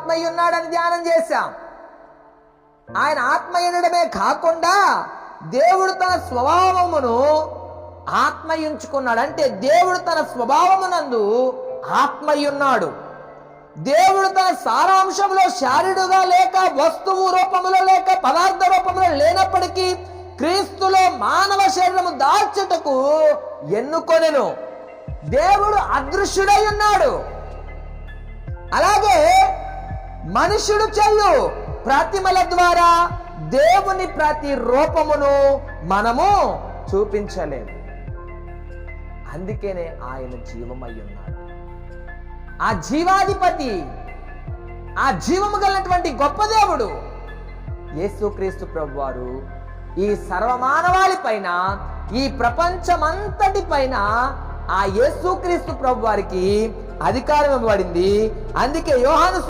ఆత్మయ్య ఉన్నాడని ధ్యానం చేశాం. ఆయన ఆత్మయ్య ఉండడమే కాకుండా దేవుడు తన స్వభావమును ఆత్మయ్యుంచుకున్నాడు. అంటే దేవుడు తన స్వభావమునందు ఆత్మయ్య ఉన్నాడు. దేవుడు తన సారాంశంలో శారీరుగా లేక వస్తువు రూపములో లేక పదార్థ రూపంలో లేనప్పటికీ క్రీస్తులో మానవ శరీరము దాల్చుటకు ఎన్నుకొనెను. దేవుడు అదృశ్యుడై ఉన్నాడు. అలాగే మనుషుడు చేయు ప్రతిమల ద్వారా దేవుని ప్రతి రూపమును మనము చూపించలేము. అందుకేనే ఆయన జీవమై ఉన్నాడు. ఆ జీవాధిపతి, ఆ జీవము కలిగినటువంటి గొప్ప దేవుడు యేసుక్రీస్తు ప్రభువారు ఈ సర్వమానవాళి పైన, ఈ ప్రపంచమంతటి పైన ఆ యేసుక్రీస్తు ప్రభువారికి అధికారం ఇవ్వబడింది. అందుకే యోహాను